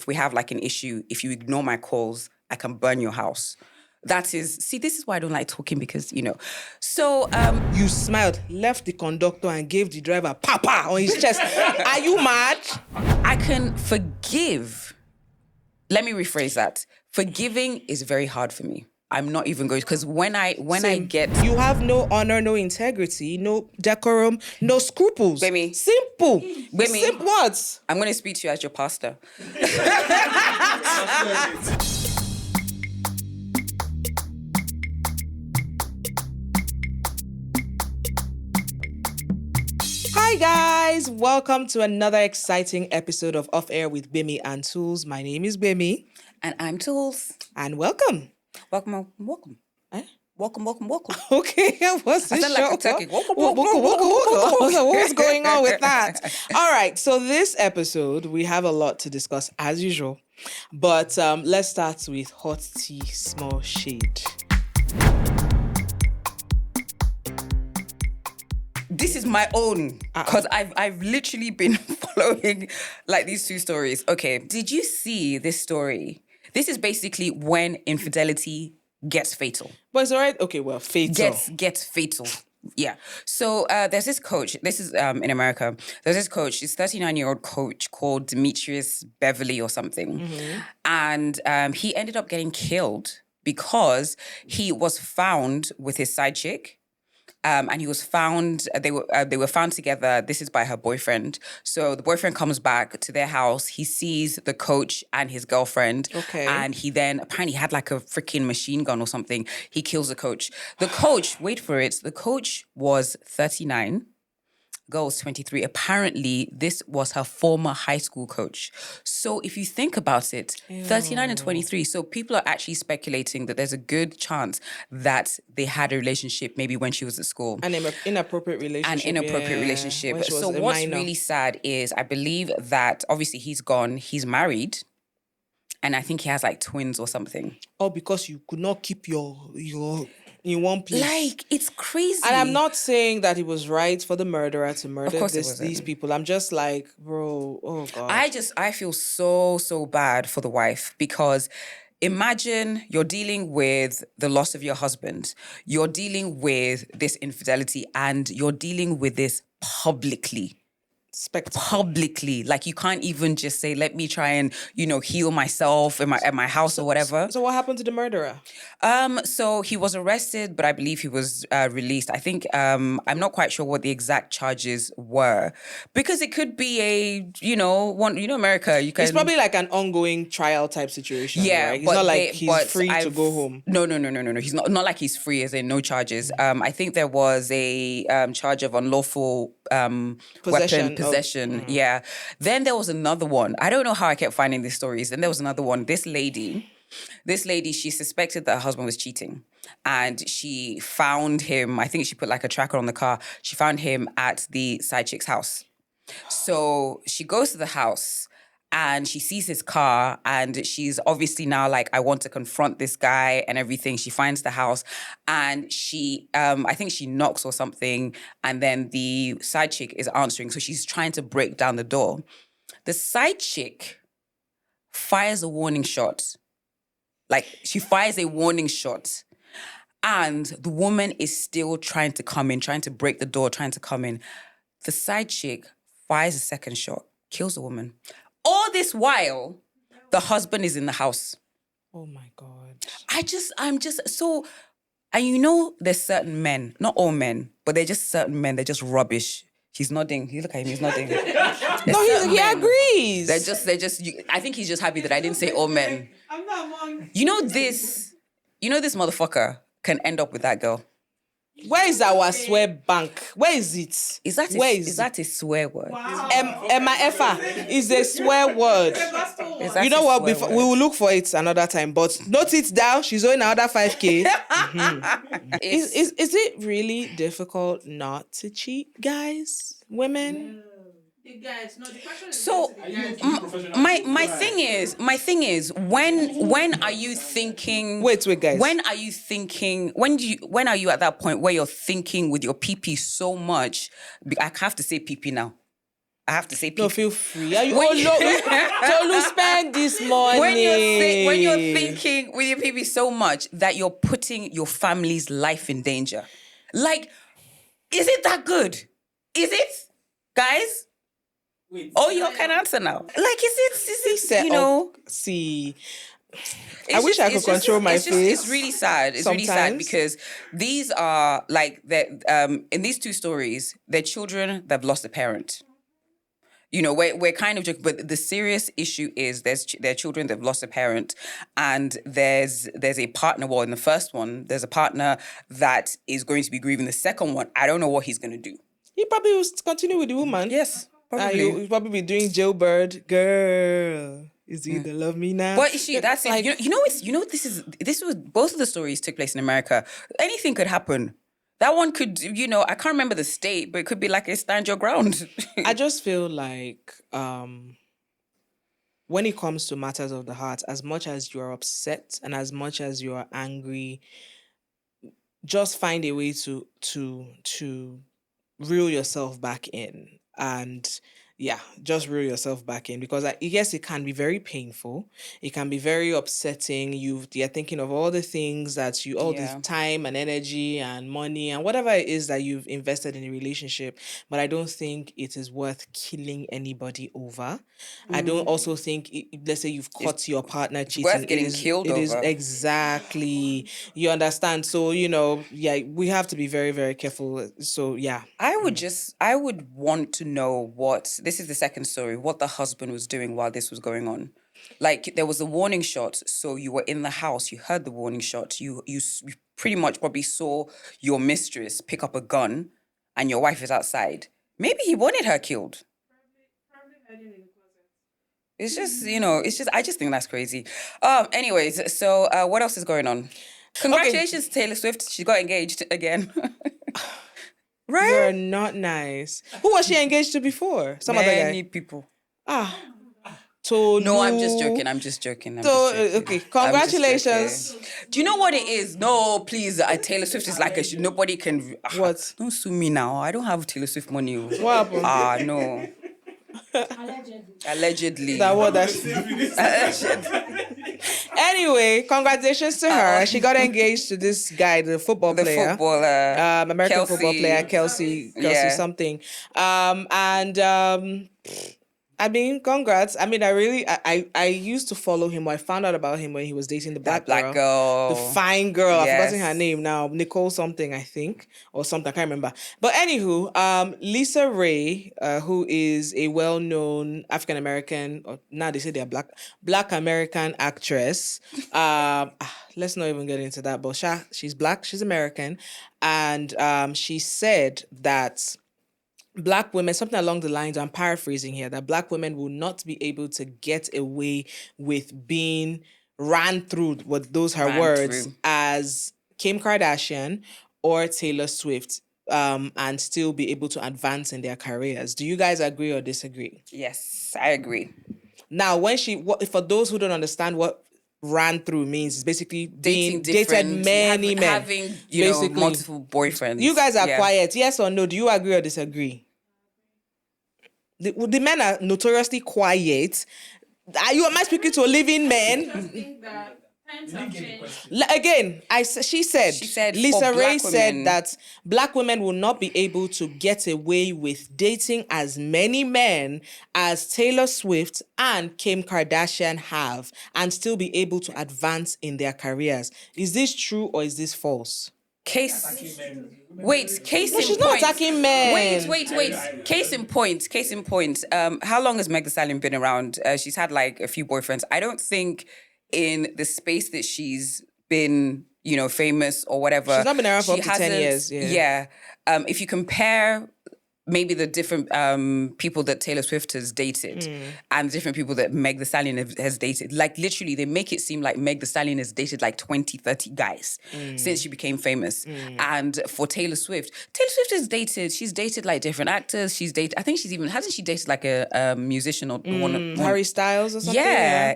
if we have like an issue, if you ignore my calls, I can burn your house. This is why I don't like talking because, So, You smiled, left the conductor and gave the driver papa on his chest. Are you mad? I can forgive. Let me rephrase that. Forgiving is very hard for me. I'm not even going, because when I get... You have no honor, no integrity, no decorum, no scruples. Baby. Simple. Baby. Simple words. I'm going to speak to you as your pastor. Hi guys, welcome to another exciting episode of Off Air with Bimi and Tools. My name is Bimi. And I'm Tools. And welcome. Welcome. Eh? Welcome. Okay, what's this sound show? like a turkey. Welcome. What's going on with that? All right, so this episode, we have a lot to discuss as usual. But let's start with hot tea, small shade. This is my own, because I've literally been following like these two stories. Okay, did you see this story? This is basically when infidelity gets fatal. But it's all right. Okay, well, fatal. Gets fatal. Yeah. So there's this coach. This is in America. There's this coach. He's a 39-year-old coach called Demetrius Beverly or something. Mm-hmm. And he ended up getting killed because he was found with his side chick. And he was found, they were found together. This is by her boyfriend. So the boyfriend comes back to their house. He sees the coach and his girlfriend. Okay. And he then apparently had like a freaking machine gun or something. He kills the coach. The coach, wait for it, the coach was 39. Girl was 23. Apparently, this was her former high school coach. So if you think about it, 39 and 23. So people are actually speculating that there's a good chance that they had a relationship maybe when she was at school. An inappropriate relationship. So what's really sad is I believe that obviously he's gone. He's married. And I think he has like twins or something. Oh, because you could not keep your in one place. Like, it's crazy. And I'm not saying that it was right for the murderer to murder these people. I'm just like, bro, oh God. I feel so bad for the wife, because imagine you're dealing with the loss of your husband. You're dealing with this infidelity, and you're dealing with this publicly. Publicly. Like, you can't even just say, let me try and, heal myself at my house or whatever. So what happened to the murderer? So he was arrested, but I believe he was released. I think, I'm not quite sure what the exact charges were, because it could be America, you can... It's probably like an ongoing trial type situation. Yeah. Right? It's not like he's free to go home. No. He's not like he's free, as in no charges. I think there was a charge of unlawful weapon possession. Yeah. Then there was another one. I don't know how I kept finding these stories. Then there was another one. This lady, she suspected that her husband was cheating. And she found him, I think she put like a tracker on the car. She found him at the side chick's house. So she goes to the house and she sees his car, and she's obviously now like, I want to confront this guy and everything. She finds the house, and she, I think she knocks or something, and then the side chick is answering. So she's trying to break down the door. The side chick fires a warning shot. Like, she fires a warning shot, and the woman is still trying to come in, trying to break the door, trying to come in. The side chick fires a second shot, kills the woman. All this while, the husband is in the house. Oh my God. I'm just so... And there's certain men, not all men, but they're just certain men, they're just rubbish. He's nodding. You look at him, he's nodding. He agrees. They're just, I think he's just happy that I didn't say all men. I'm not among... This motherfucker can end up with that girl. Where is our swear bank? Where is it? Is that a swear word? Wow. Emma Effa is a swear word. You know what? We will look for it another time. But note it down. She's owing another 5K. Mm-hmm. Is it really difficult not to cheat, guys? Women? You guys, no, the question is... So, my thing is, when are you thinking... Wait, guys. When are you thinking... When are you at that point where you're thinking with your PP so much... I have to say PP now. I have to say peak. No, feel free. Are you Tolu, spend this money. When you're thinking with your baby so much that you're putting your family's life in danger. Like, is it that good? Is it? Guys? Wait. Oh, you can answer now. Like, is it, you know? See... I wish I could control my face. It's really sad. It's really sad because these are like that. In these two stories, they're children that've lost a parent. You know, we're kind of joking, but the serious issue is there are children that've lost a parent, and there's a partner. Well, in the first one, there's a partner that is going to be grieving. The second one, I don't know what he's going to do. He probably will continue with the woman. Yes, probably. He'll probably be doing jailbird, girl. Is he the love me now? But she, that's like, this was both of the stories took place in America. Anything could happen. That one could, I can't remember the state, but it could be like a stand your ground. I just feel like when it comes to matters of the heart, as much as you're upset and as much as you're angry, just find a way to reel yourself back in. And yeah, just reel yourself back in, because yes, it can be very painful. It can be very upsetting. You're thinking of all the things that the time and energy and money and whatever it is that you've invested in a relationship. But I don't think it is worth killing anybody over. I don't also think, let's say you've caught your partner cheating. Worth getting killed over. It is exactly. You understand? So, we have to be very, very careful. So, yeah. I would want to know this is the second story, what the husband was doing while this was going on. Like, there was a warning shot, so you were in the house, you heard the warning shot, you pretty much probably saw your mistress pick up a gun and your wife is outside. Maybe he wanted her killed. Probably hiding in the closet. It's just, I just think that's crazy. Anyways, so what else is going on? Congratulations, okay. Taylor Swift, she got engaged again. Right? You're not nice. Who was she engaged to before? Some other guy? Many people. No, I'm just joking. Okay, congratulations. Do you know what it is? No, please. Taylor Swift is like nobody can... What? Don't sue me now. I don't have Taylor Swift money. What happened? No. Allegedly. That what that... Anyway, congratulations to her. She got engaged to this guy, the football player. American Kelsey. Football player, Kelsey something. I mean, congrats. I mean, I used to follow him. I found out about him when he was dating the black girl. The fine girl. Yes. I've forgotten her name now. Nicole something, I think. Or something. I can't remember. But anywho, Lisa Ray, who is a well-known African-American, or now they say they're black American actress. Let's not even get into that. But she's black. She's American. And she said that Black women, something along the lines, I'm paraphrasing here, that Black women will not be able to get away with being ran through, her words, as Kim Kardashian or Taylor Swift, and still be able to advance in their careers. Do you guys agree or disagree? Yes, I agree. Now, for those who don't understand what ran through means, is basically dated many men, having multiple boyfriends. You guys are quiet. Yes or no? Do you agree or disagree? The men are notoriously quiet. Am I speaking to a living man? I think that times have changed. Again, she said Lisa Ray said that Black women will not be able to get away with dating as many men as Taylor Swift and Kim Kardashian have, and still be able to advance in their careers. Is this true or is this false? She's not attacking men. Wait. Case in point. How long has Meg Thee Stallion been around? She's had like a few boyfriends. I don't think in the space that she's been, famous or whatever. She's not been around for up to 10 years. Yeah. If you compare maybe the different people that Taylor Swift has dated and the different people that Meg Thee Stallion has dated, like literally they make it seem like Meg Thee Stallion has dated like 20, 30 guys since she became famous. And for Taylor Swift she's dated like different actors. Hasn't she dated like a musician or one Harry Styles or something?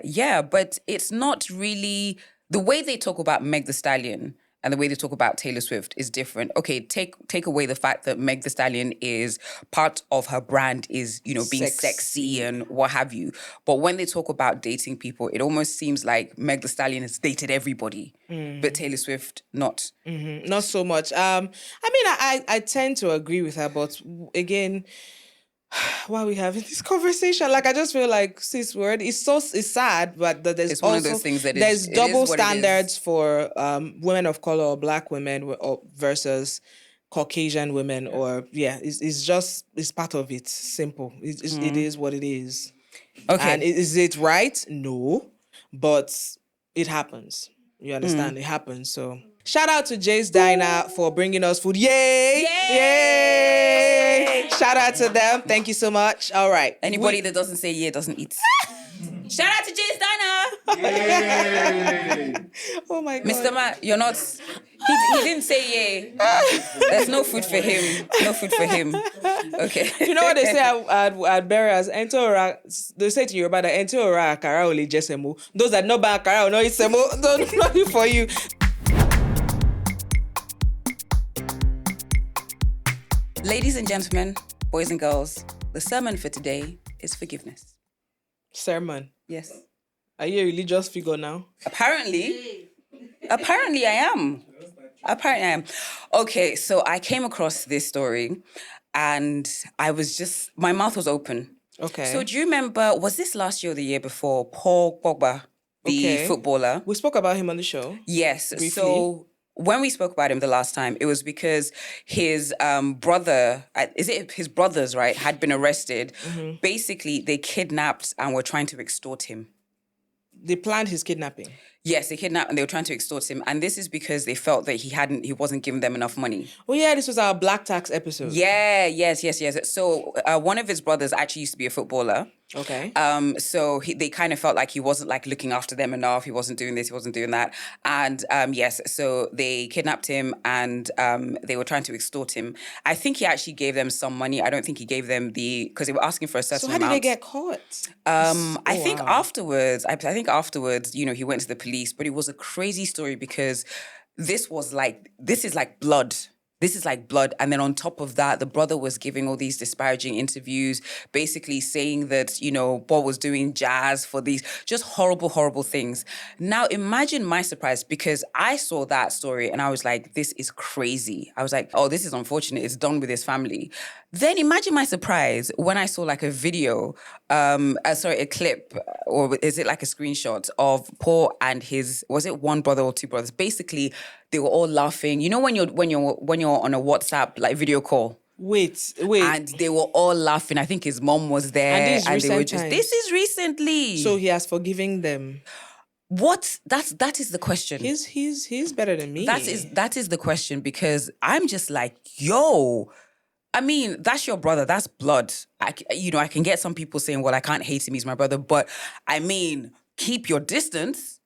Yeah, but it's not really the way they talk about Meg Thee Stallion. and the way they talk about Taylor Swift is different. Okay, take away the fact that Meg Thee Stallion is part of her brand is, being sexy and what have you. But when they talk about dating people, it almost seems like Meg Thee Stallion has dated everybody, but Taylor Swift not. Mm-hmm. Not so much. I tend to agree with her, but again, while we having this conversation, like I just feel like sis word it's sad, but there's It's also one of those things that there's double standards is. for women of color or black women versus Caucasian women, or it's part of it. Simple. It is what it is. Okay. And is it right? No, but it happens. You understand? It happens. So shout out to Jay's Diner for bringing us food. Yay! Yay! Shout out to them. Thank you so much. All right. Anybody that doesn't say yeah doesn't eat. Shout out to Jay's Diner. Oh my God. Mr. Ma, you're not. He didn't say yeah. There's no food for him. No food for him. Okay. You know what they say at burials? They say to Yoruba that ente ora akara ole jesemo. Those that no ban akara no eat semo. Don't not for you. Ladies and gentlemen, boys and girls, the sermon for today is forgiveness. Sermon. Yes. Are you a religious figure now? Apparently I am. Okay, so I came across this story and I was just, my mouth was open. Okay. So do you remember, was this last year or the year before, Pogba, the footballer? We spoke about him on the show. Yes. Briefly. So when we spoke about him the last time, it was because his brother, his brothers, right, had been arrested. Mm-hmm. Basically, they kidnapped and were trying to extort him. They planned his kidnapping. Yes, they kidnapped and they were trying to extort him. And this is because they felt that he wasn't giving them enough money. Oh yeah, this was our Black Tax episode. Yeah, yes. So one of his brothers actually used to be a footballer. Okay. So they kind of felt like he wasn't like looking after them enough. He wasn't doing this, he wasn't doing that. And yes, so they kidnapped him and they were trying to extort him. I think he actually gave them some money. I don't think he gave them because they were asking for a certain amount. So how did they get caught? I think afterwards, he went to the police, but it was a crazy story because this is like blood. This is like blood. And then on top of that, the brother was giving all these disparaging interviews, basically saying that, Bob was doing jazz for these just horrible, horrible things. Now, imagine my surprise, because I saw that story and I was like, this is crazy. I was like, oh, this is unfortunate. It's done with his family. Then imagine my surprise when I saw like a video, a clip, or is it like a screenshot of Paul and was it one brother or two brothers? Basically, they were all laughing. You know when you're on a WhatsApp like video call. Wait. And they were all laughing. I think his mom was there, and they were just. Times. This is recently. So he has forgiven them. What? That is the question. He's better than me. That is the question, because I'm just like, yo. I mean, that's your brother. That's blood. I can get some people saying, well, I can't hate him. He's my brother. But I mean, keep your distance.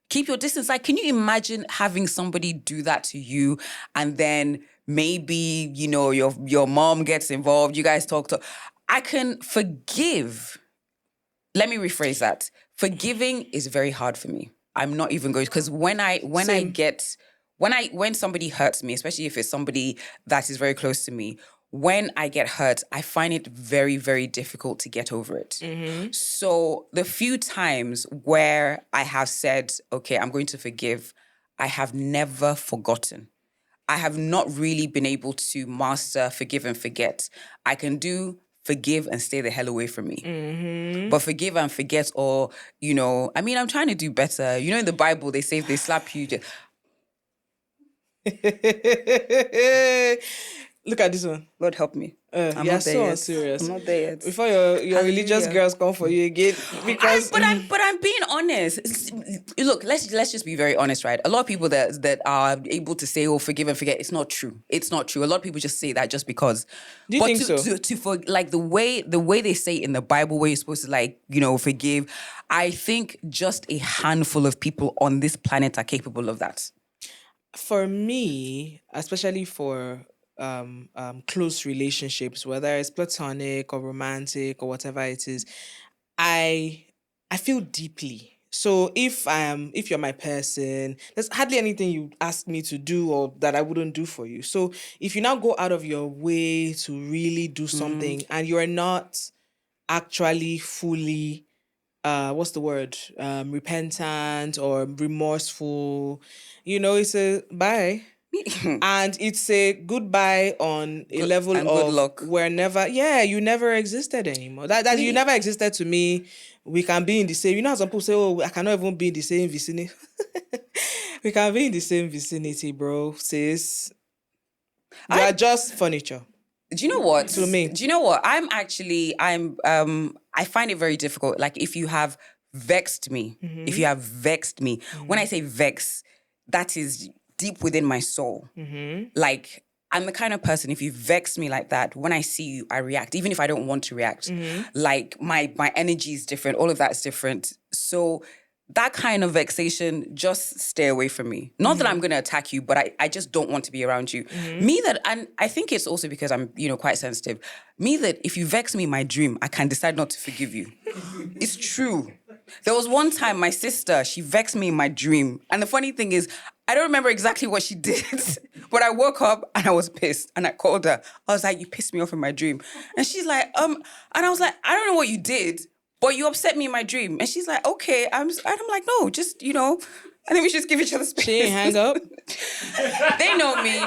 Keep your distance. Like, can you imagine having somebody do that to you and then maybe, your mom gets involved. You guys talk to... I can forgive. Let me rephrase that. Forgiving is very hard for me. I'm not even going... Because when somebody hurts me, especially if it's somebody that is very close to me, when I get hurt, I find it very, very difficult to get over it. Mm-hmm. So the few times where I have said, okay, I'm going to forgive, I have never forgotten. I have not really been able to master forgive and forget. I can do forgive and stay the hell away from me. Mm-hmm. But forgive and forget, or, I'm trying to do better. In the Bible, they say if they slap you... Look at this one. Lord help me. I'm not so unserious. I'm not there yet. Before your religious girls come for you again, because I'm being honest. Look, let's just be very honest, right? A lot of people that are able to say, "Oh, forgive and forget," it's not true. It's not true. A lot of people just say that just because. Do you think so? For like the way they say in the Bible, where you're supposed to forgive, I think just a handful of people on this planet are capable of that. For me, especially for close relationships, whether it's platonic or romantic or whatever it is, I feel deeply. So if you're my person, there's hardly anything you ask me to do or that I wouldn't do for you. So if you now go out of your way to really do something and you're not actually fully what's the word? Repentant or remorseful, it's a bye. And it's a goodbye on a level and of good luck. You never existed anymore. That you never existed to me. We can be in the same, how some people say, oh, I cannot even be in the same vicinity. We can be in the same vicinity, bro, sis. You are just furniture. Do you know what? To me. Do you know what? I find it very difficult. Like if you have vexed me, when I say vex, that is deep within my soul. Like I'm the kind of person, if you vex me like that, when I see you, I react, even if I don't want to react. Like my energy is different. All of that is different. So that kind of vexation, just stay away from me. Not that I'm going to attack you, but I just don't want to be around you. And I think it's also because I'm, quite sensitive. That if you vex me in my dream, I can decide not to forgive you. It's true. There was one time my sister, she vexed me in my dream. And the funny thing is, I don't remember exactly what she did, but I woke up and I was pissed and I called her. I was like, you pissed me off in my dream. And she's like, and I was like, I don't know what you did, but you upset me in my dream. And she's like, okay. I'm like, no, just, I think we should just give each other space. She ain't hang up. They know me,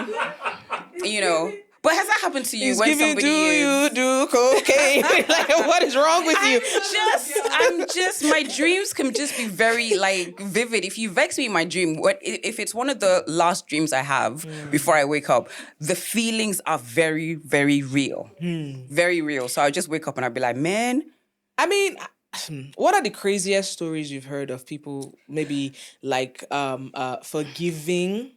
But has that happened to you He's when giving, somebody you do cocaine? Like, what is wrong with you? My dreams can just be very, vivid. If you vex me in my dream, if it's one of the last dreams I have before I wake up, the feelings are very, very real. Very real. So I'll just wake up and I'll be like, man. I mean, what are the craziest stories you've heard of people maybe forgiving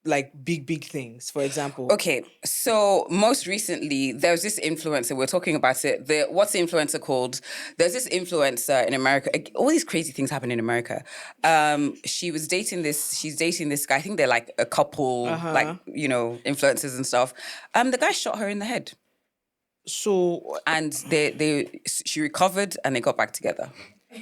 like big things, for example? Okay, so most recently, there was this influencer, we're talking about it, what's the influencer called? There's this influencer in America, all these crazy things happen in America. She's dating this guy, I think they're like a couple, influencers and stuff. The guy shot her in the head. So... And she recovered and they got back together.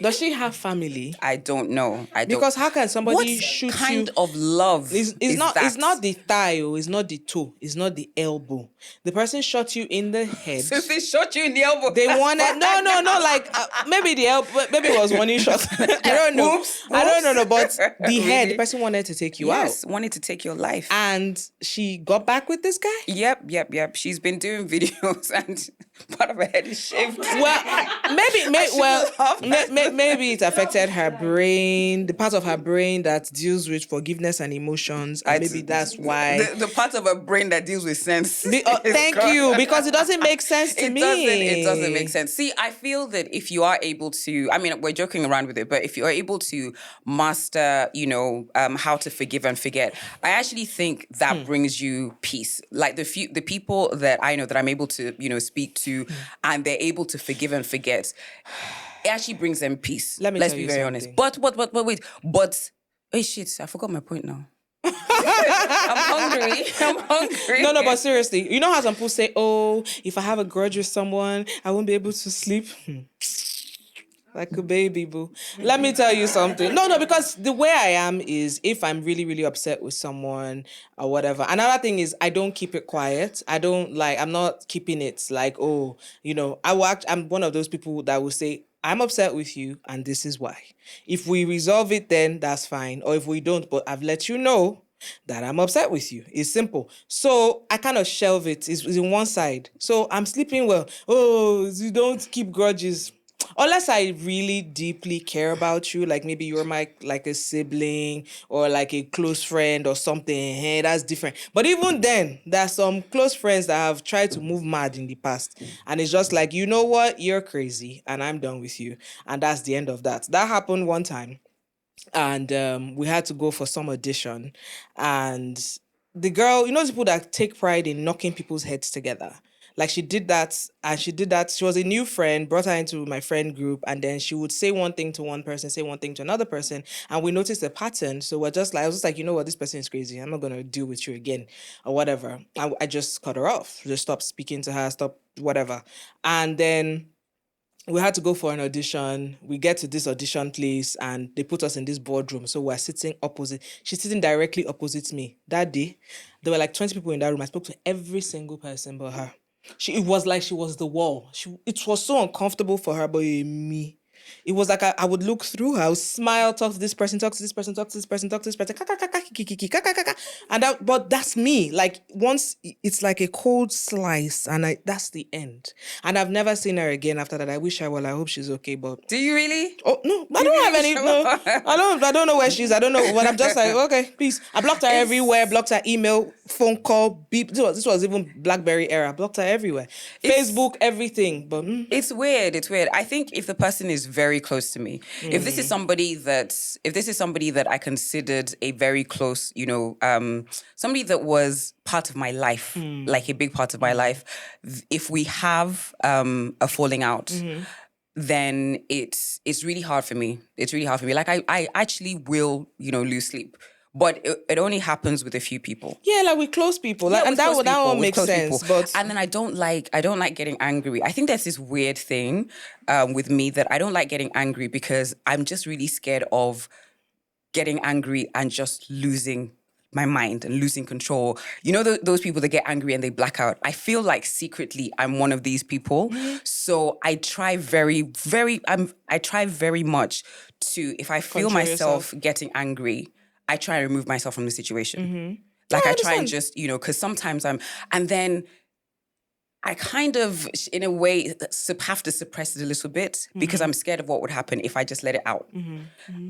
Does she have family? I don't know. Because how can somebody shoot you? What kind of love is that? It's not the thigh, it's not the toe, it's not the elbow. The person shot you in the head. So they shot you in the elbow. They wanted maybe the elbow, maybe it was one shot. I don't know. Oops. I don't know, but the head, the person wanted to take you out. Yes, wanted to take your life. And she got back with this guy? Yep. She's been doing videos and part of her head is shaved. Well, maybe it affected her brain, the part of her brain that deals with forgiveness and emotions, and maybe that's why. The part of her brain that deals with sense. Thank you, because it doesn't make sense to me. It doesn't make sense. See, I feel that if you are able to, we're joking around with it, but if you are able to master, how to forgive and forget, I actually think that brings you peace. Like the people that I know that I'm able to, speak to, and they're able to forgive and forget, it actually brings them peace. Let's be very honest. But wait. Oh shit, I forgot my point now. I'm hungry. No, but seriously, you know how some people say, oh, if I have a grudge with someone, I won't be able to sleep? Like a baby, boo. Let me tell you something. No, because the way I am is if I'm really, really upset with someone or whatever. Another thing is I don't keep it quiet. I'm not keeping it like, I'm one of those people that will say, I'm upset with you and this is why. If we resolve it, then that's fine. Or if we don't, but I've let you know that I'm upset with you. It's simple. So I kind of shelve it. It's in one side. So I'm sleeping well. Oh, you don't keep grudges. Unless I really deeply care about you, like maybe you're like a sibling or like a close friend or something, hey, that's different. But even then, there's some close friends that have tried to move mad in the past. And it's just like, you know what? You're crazy and I'm done with you. And that's the end of that. That happened one time. And we had to go for some audition. And the girl, those people that take pride in knocking people's heads together. Like she did that. She was a new friend, brought her into my friend group, and then she would say one thing to one person, say one thing to another person, and we noticed a pattern. So I was just like, you know what, this person is crazy. I'm not gonna deal with you again, or whatever. I just cut her off, just stopped speaking to her, stop whatever. And then we had to go for an audition. We get to this audition place and they put us in this boardroom. So we're sitting opposite. She's sitting directly opposite me. That day, there were like 20 people in that room. I spoke to every single person but her. It was like she was the wall. It was so uncomfortable for her, but me. It was like I would look through her, I would smile, talk to this person, talk to this person, talk to this person, talk to this person, but that's me. Like once it's like a cold slice, and that's the end. And I've never seen her again after that. I wish I will. I hope she's okay. But do you really? Oh no, I don't have any. No, I don't know where she is. I don't know. But I'm just like, okay, peace. I blocked her everywhere. Blocked her email, phone call, beep. This was even BlackBerry era. Blocked her everywhere. Facebook, everything. But it's weird. It's weird. I think if the person is very close to me, if this is somebody that I considered a very close, somebody that was part of my life, like a big part of my life, if we have a falling out, then it's really hard for me. It's really hard for me. Like I actually will, lose sleep. But it only happens with a few people. Yeah, like with close people. Like, and that one makes sense. But and then I don't like getting angry. I think there's this weird thing with me that I don't like getting angry because I'm just really scared of getting angry and just losing my mind and losing control. You know those people that get angry and they black out? I feel like secretly I'm one of these people. So I try very much to, if I feel myself getting angry, I try and remove myself from the situation. Like I try and just, because sometimes and then I kind of, in a way, have to suppress it a little bit because I'm scared of what would happen if I just let it out.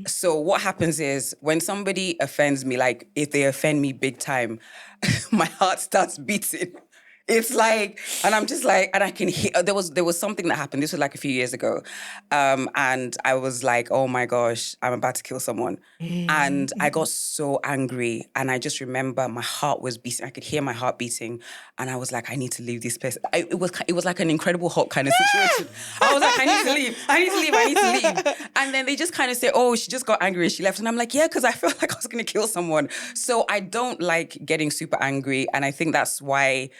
So what happens is when somebody offends me, like if they offend me big time, my heart starts beating. It's like, and I'm just like, and I can hear, there was something that happened. This was like a few years ago. And I was like, oh my gosh, I'm about to kill someone. And I got so angry. And I just remember my heart was beating. I could hear my heart beating. And I was like, I need to leave this place. It was like an Incredible Hulk kind of situation. I was like, I need to leave. And then they just kind of say, oh, she just got angry and she left. And I'm like, yeah, because I felt like I was going to kill someone. So I don't like getting super angry. And I think that's why,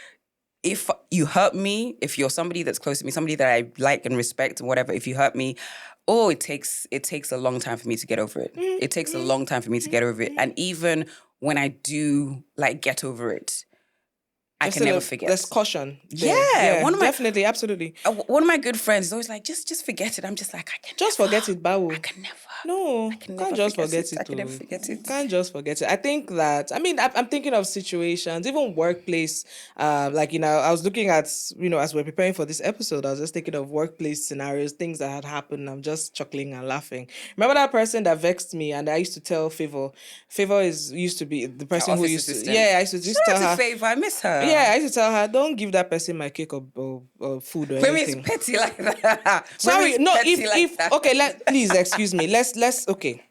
if you hurt me, if you're somebody that's close to me, somebody that I like and respect and whatever, if you hurt me, it takes a long time for me to get over it. It takes a long time for me to get over it. And even when I do get over it, I can never forget. There's caution. Yeah, definitely, absolutely. One of my good friends is always like, just forget it. I'm just like, I can just forget it, Bawo. I can never. No, can't just forget it. I can never forget it. Can't just forget it. I think that, I'm thinking of situations, even workplace. I was looking at, as we're preparing for this episode, I was just thinking of workplace scenarios, things that had happened. I'm just chuckling and laughing. Remember that person that vexed me, and I used to tell Favor. Favor used to be the person who used to. Yeah, I used to just tell her. Favor, I miss her. Yeah, I used to tell her, don't give that person my cake or food or anything. Maybe it's petty like that. Sorry, no. Please excuse me. Let's okay.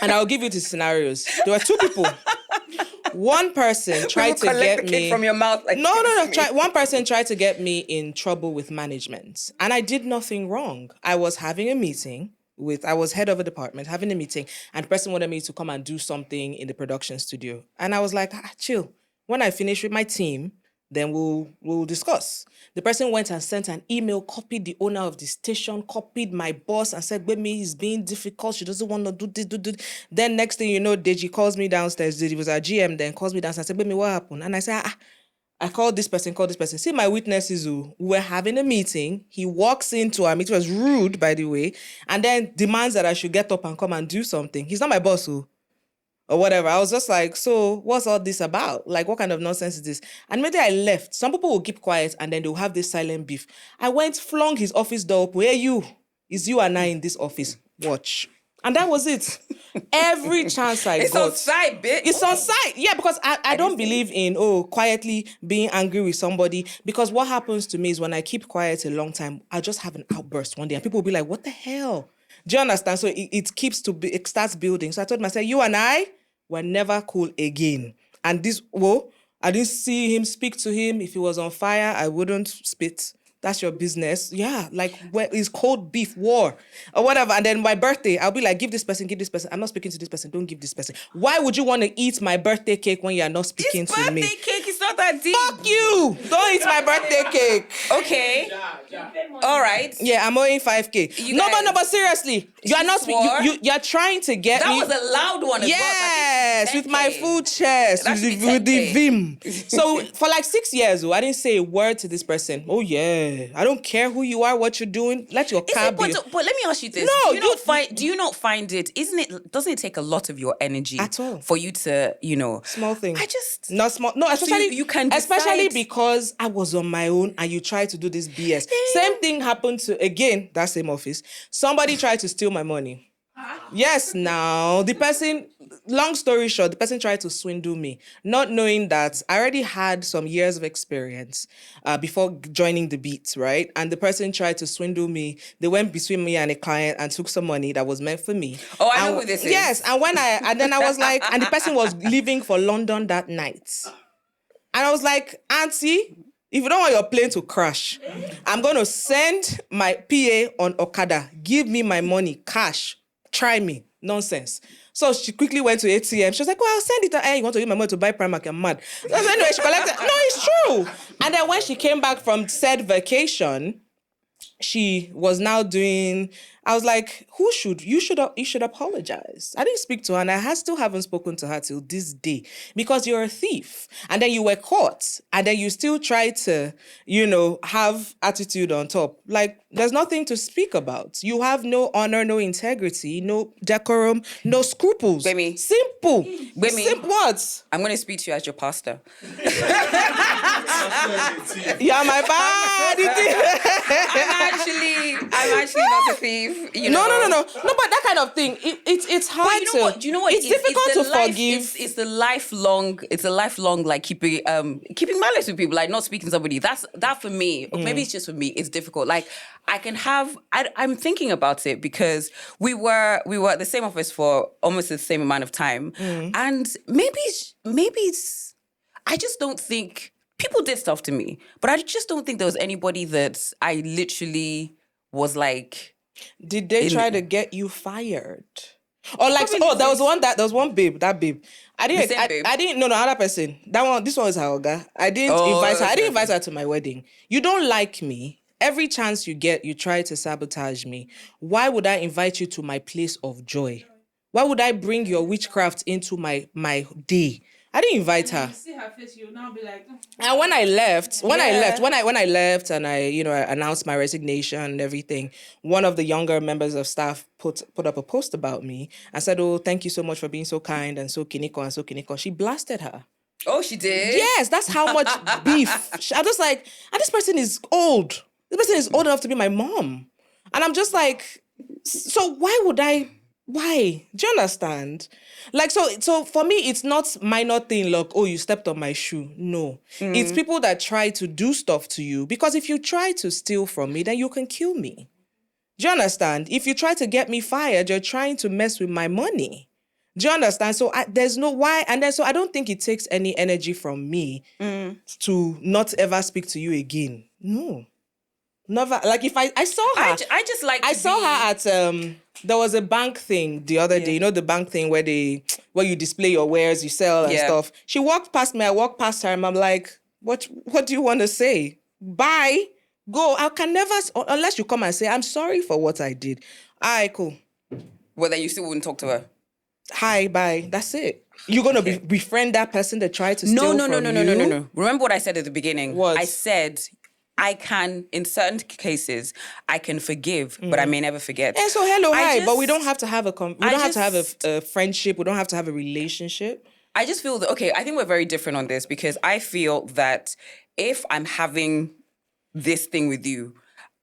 And I'll give you the scenarios. There were two people. One person tried to get me cake from your mouth. One person tried to get me in trouble with management, and I did nothing wrong. I was having a meeting. I was head of a department, having a meeting, and the person wanted me to come and do something in the production studio. And I was like, chill. When I finish with my team, then we'll discuss. The person went and sent an email, copied the owner of the station, copied my boss, and said, Baby, it's being difficult. She doesn't want to do this. Then next thing you know, Deji calls me downstairs. Deji was our GM, then calls me downstairs and said, Baby, what happened? And I said, I called this person. See, my witnesses who were having a meeting. He walks into our meeting. It was rude, by the way, and then demands that I should get up and come and do something. He's not my boss, who. Or whatever. I was just like, so what's all this about? Like, what kind of nonsense is this? And maybe I left. Some people will keep quiet and then they'll have this silent beef. I went, flung his office door open. Where you? It's you and I in this office. Watch. And that was it. Every chance I got. It's on site, bitch. It's on site. Yeah, because I don't believe in, quietly being angry with somebody. Because what happens to me is when I keep quiet a long time, I just have an outburst one day. And people will be like, what the hell? Do you understand? So it starts building. So I told myself, you and I, we're never cool again. And I didn't see him, speak to him. If he was on fire, I wouldn't spit. That's your business. Yeah, it's cold beef war or whatever. And then my birthday, I'll be like, give this person. I'm not speaking to this person. Don't give this person. Why would you want to eat my birthday cake when you're not speaking to me? Birthday cake is not not that deep. Fuck you. Don't eat my birthday cake. Okay. All right. Yeah, I'm owing 5K. No, but seriously, you are not. You're trying to get that me. That was a loud one as well. Yes, with my full chest, with the vim. So for like 6 years, I didn't say a word to this person. Oh yeah, I don't care who you are, what you're doing. Let your car be. But let me ask you this. No, do you not find it? Doesn't it take a lot of your energy at all for you to, small thing? Not small. No, especially so you can decide. Especially because I was on my own and you tried to do this BS. Same thing happened to that same office. Somebody tried to steal my money. Yes, now the person, long story short, the person tried to swindle me, not knowing that I already had some years of experience before joining the beat, right? And the person tried to swindle me. They went between me and a client and took some money that was meant for me. Oh, I know who this is. Yes, and then I was like, and the person was leaving for London that night. And I was like, Auntie, if you don't want your plane to crash, I'm going to send my PA on Okada. Give me my money, cash. Try me. Nonsense. So she quickly went to ATM. She was like, well, I'll send it. Hey, you want to use my money to buy Primark? I'm mad. So anyway, she collected. No, it's true. And then when she came back from said vacation, she was now doing, I was like, you should apologize. I didn't speak to her and I still haven't spoken to her till this day because you're a thief. And then you were caught and then you still try to, have attitude on top. Like, there's nothing to speak about. You have no honor, no integrity, no decorum, no scruples. Baby. Simple. Baby. Simple words. I'm going to speak to you as your pastor. Yeah, my bad. I'm actually not a thief. No, but that kind of thing, it's hard. But you know what? It's difficult to forgive. It's the lifelong like keeping malice with people, like not speaking to somebody. That for me, or maybe it's just for me, it's difficult. Like I'm thinking about it because we were at the same office for almost the same amount of time, and maybe it's I just don't think. People did stuff to me, but I just don't think there was anybody that I literally was like. Did they try to get you fired? Or like, there was one babe, that babe. I didn't know other person. This one was her Oga. I didn't invite her. I didn't invite her to my wedding. You don't like me. Every chance you get, you try to sabotage me. Why would I invite you to my place of joy? Why would I bring your witchcraft into my day? I didn't invite her. You see her face, you'll now be like. And when I left and I announced my resignation and everything, one of the younger members of staff put up a post about me and said, "Oh, thank you so much for being so kind and so kiniko and so kiniko." She blasted her. Oh, she did? Yes, that's how much beef. I'm just like, and this person is old. This person is old enough to be my mom. And I'm just like, so why? Do you understand? Like, so for me, it's not minor thing like, oh, you stepped on my shoe. No. It's people that try to do stuff to you. Because if you try to steal from me, then you can kill me. Do you understand? If you try to get me fired, you're trying to mess with my money. Do you understand? So there's no why. And then so I don't think it takes any energy from me to not ever speak to you again. No. Never. Like if I saw her. I saw her at there was a bank thing the other day. You know the bank thing where you display your wares, you sell and stuff. She walked past me, I walked past her and I'm like, what do you want to say? Bye. Go. I can never, unless you come and say, I'm sorry for what I did. All right, cool. Well, then you still wouldn't talk to her? Hi, bye. That's it. You're going to befriend that person that tried to steal from you? No. Remember what I said at the beginning? What? I said, I can, in certain cases, I can forgive, but I may never forget. And so, but we don't have to have a friendship. We don't have to have a relationship. I just feel that, I think we're very different on this because I feel that if I'm having this thing with you,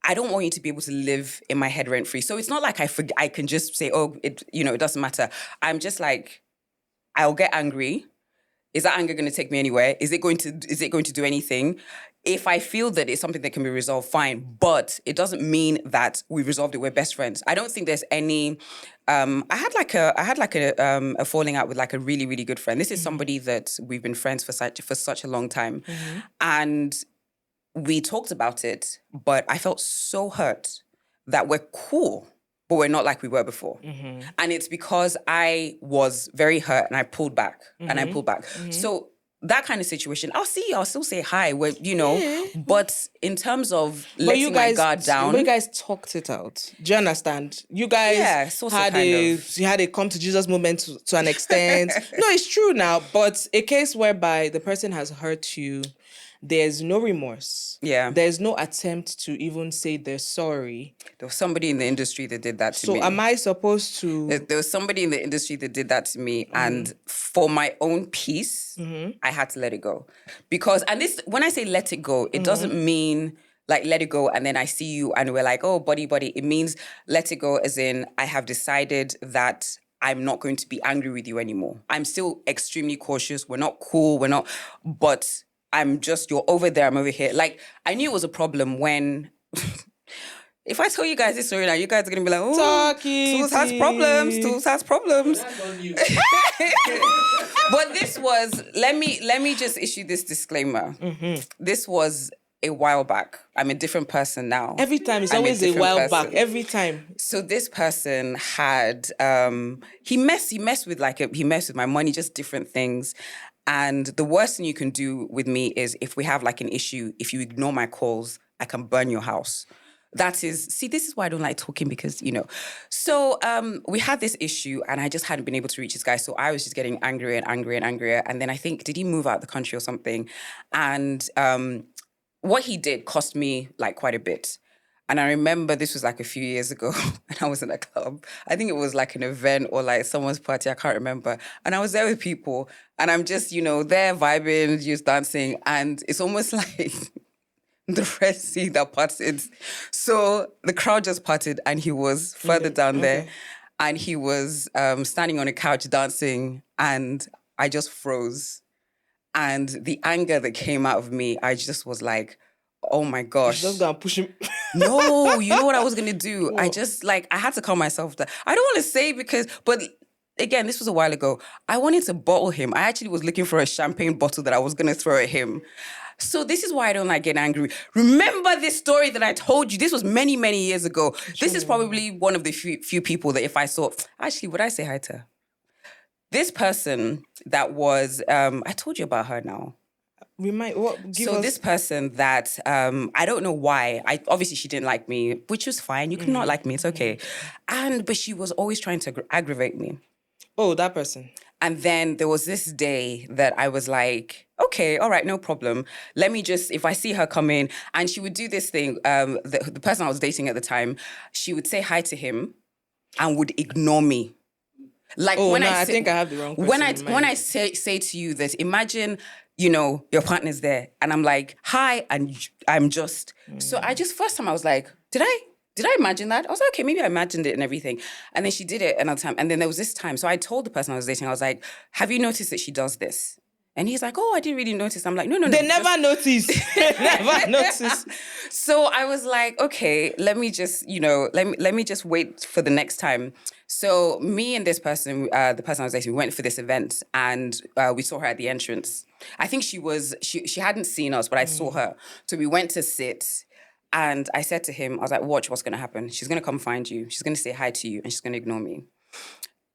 I don't want you to be able to live in my head rent free. So it's not like I can just say, it doesn't matter. I'm just like, I'll get angry. Is that anger going to take me anywhere? Is it going to do anything? If I feel that it's something that can be resolved, fine. But it doesn't mean that we resolved it. We're best friends. I don't think there's any. I had a falling out with like a really, really good friend. This is somebody that we've been friends for such a long time, and we talked about it. But I felt so hurt that we're cool, but we're not like we were before. And it's because I was very hurt and I pulled back. So that kind of situation, I'll see you, I'll still say hi, but in terms of letting my guard down. But you guys talked it out. Do you understand? You guys had a come to Jesus moment to an extent. No, it's true now, but a case whereby the person has hurt you, there's no remorse. Yeah. There's no attempt to even say they're sorry. There was somebody in the industry that did that to me. So am I supposed to... There was somebody in the industry that did that to me. And for my own peace, I had to let it go. Because, and this, when I say let it go, it doesn't mean like let it go and then I see you and we're like, oh, buddy. It means let it go as in I have decided that I'm not going to be angry with you anymore. I'm still extremely cautious. We're not cool. But I'm just, you're over there, I'm over here. Like, I knew it was a problem when, if I tell you guys this story now, you guys are going to be like, oh, Tools has problems. But this was, let me just issue this disclaimer. This was a while back. I'm a different person now. Every time, it's always a while back. Every time. So this person had, he messed with my money, just different things. And the worst thing you can do with me is if we have like an issue, if you ignore my calls, I can burn your house. This is why I don't like talking because, So we had this issue and I just hadn't been able to reach this guy. So I was just getting angrier and angrier and angrier. And then I think, did he move out of the country or something? And what he did cost me like quite a bit. And I remember this was like a few years ago and I was in a club. I think it was like an event or like someone's party, I can't remember. And I was there with people and I'm just, there vibing, just dancing. And it's almost like the Red Sea that parted. So the crowd just parted and he was further down there and he was standing on a couch dancing and I just froze. And the anger that came out of me, I just was like, oh my gosh. You're just gonna push him. No, you know what I was gonna do? What? I had to calm myself down. I don't want to say but again, this was a while ago. I wanted to bottle him. I actually was looking for a champagne bottle that I was gonna throw at him. So this is why I don't like getting angry. Remember this story that I told you? This was many, many years ago. This is probably one of the few people that if I saw, actually, would I say hi to her? This person that was, I told you about her now. This person that I don't know why. Obviously she didn't like me, which was fine. You cannot like me, it's okay. But she was always trying to aggravate me. Oh, that person. And then there was this day that I was like, okay, all right, no problem. Let me just, if I see her come in, and she would do this thing, the person I was dating at the time, she would say hi to him and would ignore me. Like I think I have the wrong person when I say to you this, imagine, your partner's there and I'm like, hi, and I'm just, so first time I was like, did I imagine that? I was like, okay, maybe I imagined it and everything. And then she did it another time. And then there was this time. So I told the person I was dating, I was like, have you noticed that she does this? And he's like, oh, I didn't really notice. I'm like, no. They never notice. They never notice. So I was like, okay, let me just, let me just wait for the next time. So me and this person, the person I was dating, we went for this event and we saw her at the entrance. I think she hadn't seen us, but I saw her. So we went to sit and I said to him, I was like, watch what's going to happen. She's going to come find you. She's going to say hi to you and she's going to ignore me.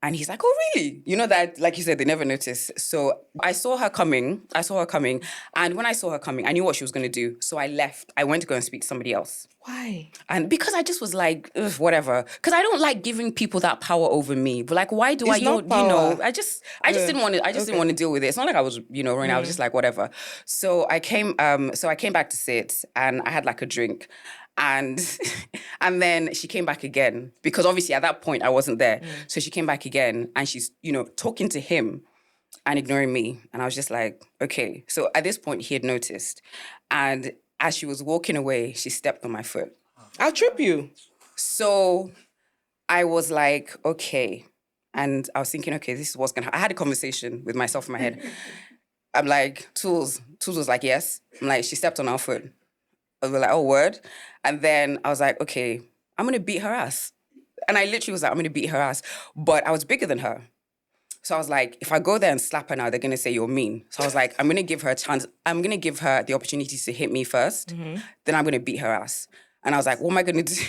And he's like, oh, really? You know that, like you said, they never notice. So I saw her coming. And when I saw her coming, I knew what she was going to do. So I left. I went to go and speak to somebody else. Why? And because I just was like, whatever. Because I don't like giving people that power over me. But like, why do I just didn't want to, didn't want to deal with it. It's not like I was, running. I was just like, whatever. So I came back to sit and I had like a drink. And then she came back again because obviously at that point I wasn't there. So she came back again and she's, talking to him and ignoring me. And I was just like, okay. So at this point he had noticed. And as she was walking away, she stepped on my foot. I'll trip you. So I was like, okay. And I was thinking, okay, this is what's going to happen. I had a conversation with myself in my head. I'm like, Tools was like, yes. I'm like, she stepped on our foot. I was like, oh, word. And then I was like, okay, I'm going to beat her ass. And I literally was like, I'm going to beat her ass. But I was bigger than her. So I was like, if I go there and slap her now, they're going to say you're mean. So I was like, I'm going to give her a chance. I'm going to give her the opportunity to hit me first. Then I'm going to beat her ass. And I was like, what am I going to do?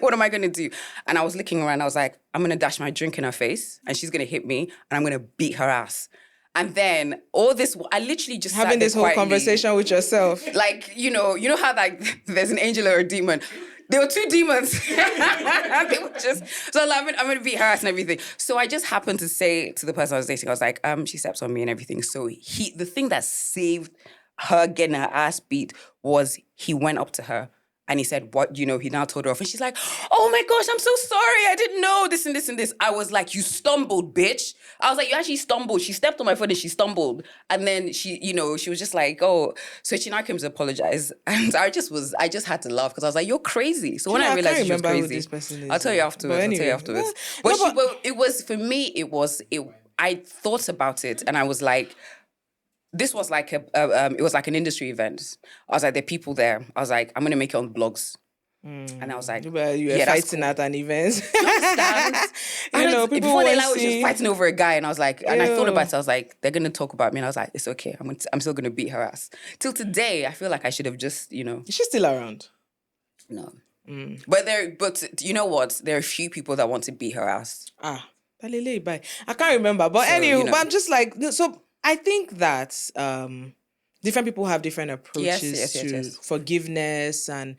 What am I going to do? And I was looking around. I was like, I'm going to dash my drink in her face. And she's going to hit me. And I'm going to beat her ass. And then all this, I literally just having sat there this whole quietly, conversation with yourself. Like, you know how like there's an angel or a demon. There were 2 demons. They were just, so like, I'm going to beat her ass and everything. So I just happened to say to the person I was dating, I was like, she steps on me and everything. So the thing that saved her getting her ass beat was he went up to her and he said, what, he now told her off. And she's like, oh my gosh, I'm so sorry. I didn't know this and this and this. I was like, you stumbled, bitch. I was like, you actually stumbled. She stepped on my foot and she stumbled. And then she was just like, oh. So she now came to apologize. And I just had to laugh because I was like, you're crazy. So when I realized she was crazy, who this person is, I'll tell you afterwards. For me, I thought about it and I was like, this was like it was like an industry event. I was like, there are people there. I was like, I'm going to make it on blogs. And I was like, you were fighting at an event. You understand? People before they will was just fighting over a guy. And I was like, and I thought about it. I was like, they're going to talk about me. And I was like, it's okay. I'm still going to beat her ass. Till today, I feel like I should have just, Is she still around? No. But you know what? There are a few people that want to beat her ass. Bye. I can't remember. But anyway, but I'm just like, so I think that different people have different approaches to forgiveness, and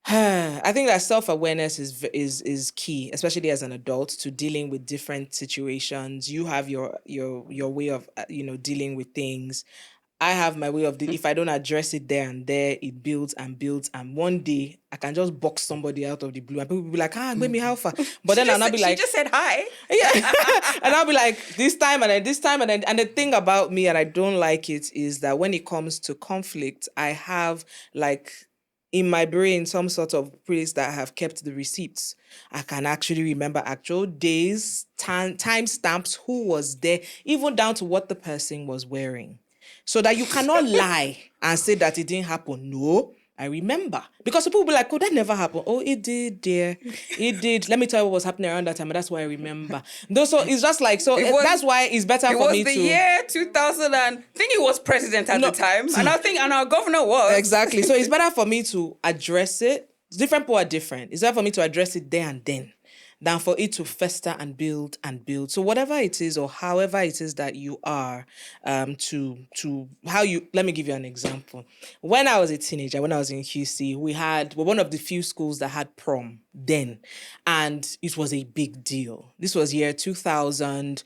I think that self-awareness is key, especially as an adult, to dealing with different situations. You have your way of dealing with things. I have my way of if I don't address it there and there, it builds and builds, and one day I can just box somebody out of the blue, and people will be like, baby, how far? But then I'll not be like, she just said hi. Yeah, and I'll be like, this time and then, and the thing about me, and I don't like it, is that when it comes to conflict, I have like in my brain some sort of place that I have kept the receipts. I can actually remember actual days, time stamps, who was there, even down to what the person was wearing. So that you cannot lie and say that it didn't happen. No, I remember. Because people will be like, oh, that never happened. Oh, it did, dear. It did. Let me tell you what was happening around that time, and that's why I remember. So it's just like, that's why it's better for me to... It was the year 2000, and I think he was president at the time, and our governor was. Exactly. So it's better for me to address it. Different people are different. It's better for me to address it there and then than for it to fester and build and build. So whatever it is or however it is that you are, let me give you an example. When I was a teenager, when I was in QC, we're one of the few schools that had prom then, and it was a big deal. This was year 2000.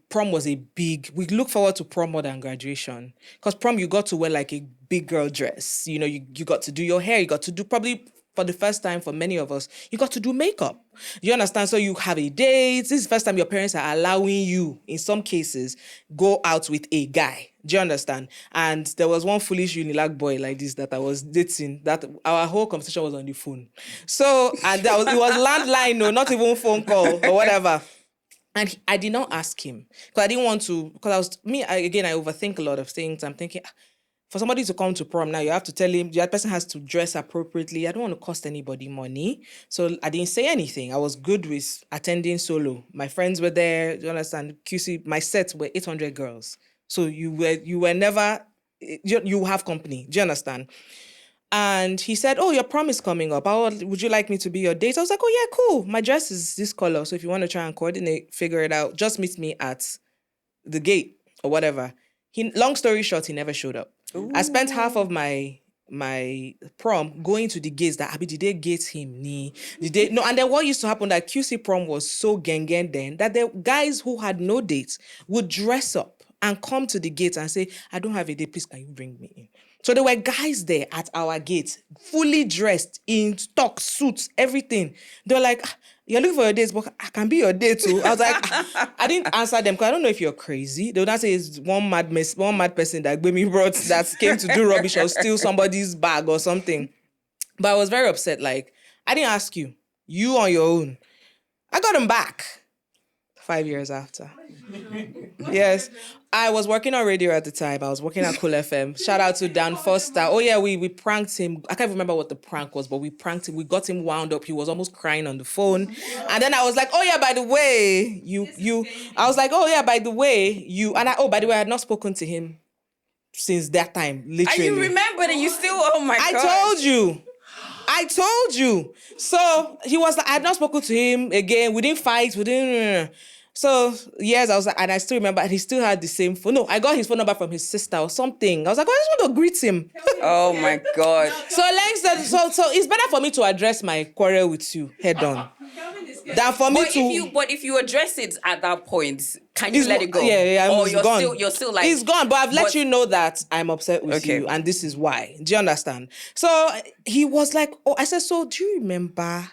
Prom was a big, we look forward to prom more than graduation, because prom you got to wear like a big girl dress. You got to do your hair, you got to do probably, for the first time for many of us, you got to do makeup. You understand? So you have a date. This is the first time your parents are allowing you, in some cases, go out with a guy. Do you understand? And there was one foolish Unilag boy like this that I was dating, that our whole conversation was on the phone. So, and it was landline, no, not even phone call or whatever. And I did not ask him because I didn't want to, because I overthink a lot of things. I'm thinking, for somebody to come to prom now, you have to tell him, the other person has to dress appropriately. I don't want to cost anybody money. So I didn't say anything. I was good with attending solo. My friends were there. You understand? QC, my sets were 800 girls. So you were never, you have company. Do you understand? And he said, oh, your prom is coming up. Would you like me to be your date? I was like, oh, yeah, cool. My dress is this color. So if you want to try and coordinate, figure it out, just meet me at the gate or whatever. Long story short, he never showed up. Ooh. I spent half of my prom going to the gates that, did they gate him? Did they? No, and then what used to happen, that QC prom was so gang then, that the guys who had no dates would dress up and come to the gate and say, I don't have a date, please can you bring me in? So there were guys there at our gate, fully dressed in stock suits, everything. They were like, you're looking for your dates, but I can be your date too. I was like, I didn't answer them because I don't know if you're crazy. They would not say it's one mad person that Gbemi brought that came to do rubbish or steal somebody's bag or something. But I was very upset. Like, I didn't ask you. You on your own. I got him back 5 years after. Yes. I was working on radio at the time. I was working at Cool FM. Shout out to Dan Foster. Oh yeah, we pranked him. I can't remember what the prank was, but we pranked him. We got him wound up. He was almost crying on the phone. And then I was like, oh yeah, by the way, by the way, I had not spoken to him since that time, literally. And you remembered and you still, oh my God. I told you. So he was like, I had not spoken to him again. We didn't fight. So yes, I was like, and I still remember, and he still had the same phone. No, I got his phone number from his sister or something. I was like, I just want to greet him. Oh my God. So like, so it's better for me to address my quarrel with you head on than for me to. But if you address it at that point, can you let it go? Yeah, or you're gone. You're still like, it's gone. But I've let you know that I'm upset with you, and this is why. Do you understand? So he was like, oh, I said, so do you remember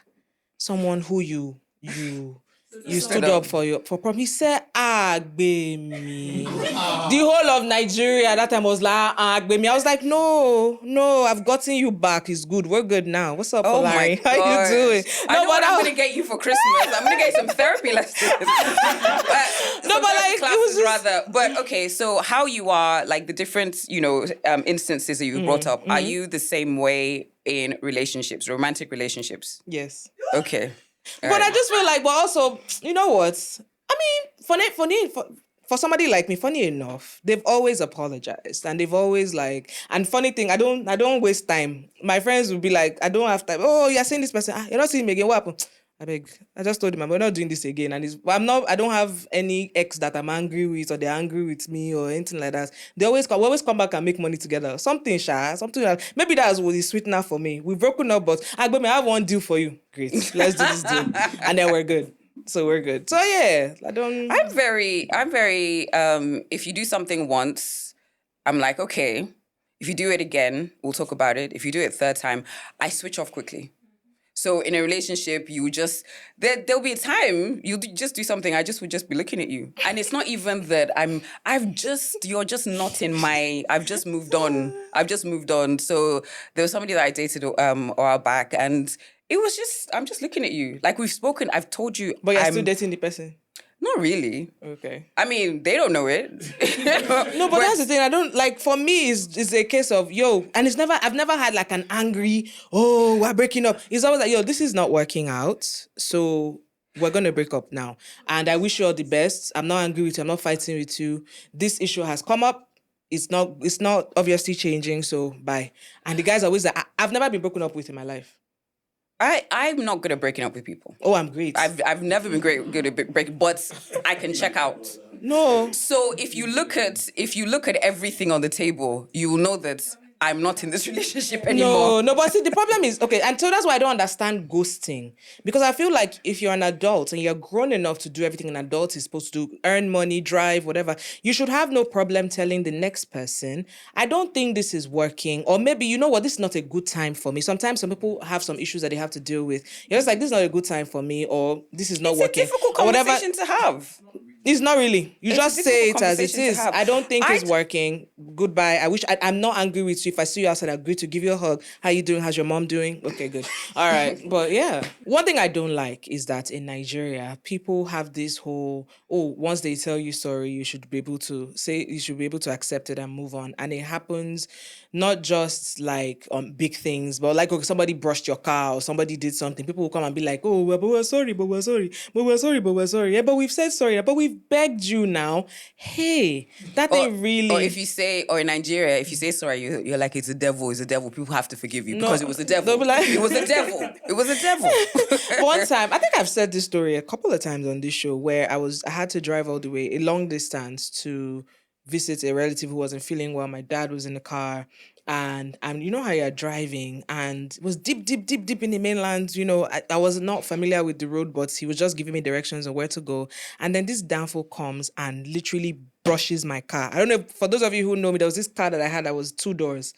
someone who you stood up for prom? He said, Agbemi. The whole of Nigeria at that time was like, Agbemi. I was like, no, I've gotten you back. It's good. We're good now. What's up, Larry? How you doing? I know what I'm going to get you for Christmas. I'm going to get you some therapy lessons. But okay, so how you are, like the different, instances that you brought up, are you the same way in relationships, romantic relationships? Yes. Okay. But I just feel like, but also, you know what? I mean, for somebody like me, funny enough, they've always apologized and they've always and funny thing, I don't waste time. My friends would be like, I don't have time. Oh, you're seeing this person. You're not seeing me again. What happened? I beg. I just told him we're not doing this again. And I don't have any ex that I'm angry with or they're angry with me or anything like that. We always come back and make money together. Something like, maybe that's what is sweetener for me. We've broken up, but I have one deal for you. Great. Let's do this deal. And then we're good. So we're good. So yeah, I'm very, if you do something once, I'm like, okay. If you do it again, we'll talk about it. If you do it third time, I switch off quickly. So in a relationship, you just, there'll be a time you'll just do something, I just would just be looking at you. And it's not even that you're just not in I've just moved on. So there was somebody that I dated a while back and it was just, I'm just looking at you. Like we've spoken, I've told you. But you're still dating the person? Not really. Okay. I mean, they don't know it. No, but that's the thing. For me, it's a case of, and I've never had like an angry, we're breaking up. It's always like, this is not working out. So we're going to break up now. And I wish you all the best. I'm not angry with you. I'm not fighting with you. This issue has come up. It's not obviously changing. So bye. And the guy's always like, I've never been broken up with in my life. I'm not good at breaking up with people. Oh, I'm great. I've never been good at breaking, but I can check out. No. So if you look at everything on the table, you will know that I'm not in this relationship anymore. No, but see, the problem is, okay, and so that's why I don't understand ghosting. Because I feel like if you're an adult and you're grown enough to do everything an adult is supposed to do, earn money, drive, whatever, you should have no problem telling the next person, I don't think this is working. Or maybe, you know what, this is not a good time for me. Sometimes some people have some issues that they have to deal with. You're just like, this is not a good time for me, or this is not working. It's a difficult conversation to have. It's not really. You just say it as it is. I don't think it's working. Goodbye. I'm not angry with you. If I see you outside, I agree to give you a hug. How you doing? How's your mom doing? Okay, good. All right. But yeah. One thing I don't like is that in Nigeria, people have this whole, once they tell you sorry, you should be able to accept it and move on. And it happens not just like on big things, but like somebody brushed your car or somebody did something. People will come and be like, but we're sorry, but we're sorry. But we're sorry, but we're sorry. Yeah, but we've said sorry. But we've begged you now. Hey, that ain't really. Or if you say, or in Nigeria, if you say sorry, you're like, it's a devil. People have to forgive you because it was the devil. They'll be like, it was the devil. It was the devil. One time, I think I've said this story a couple of times on this show where I had to drive all the way a long distance to visit a relative who wasn't feeling well. My dad was in the car. And you know how you're driving, and it was deep in the mainland. I was not familiar with the road, but he was just giving me directions on where to go. And then this downfall comes and literally brushes my car. I don't know, for those of you who know me, there was this car that I had that was 2 doors.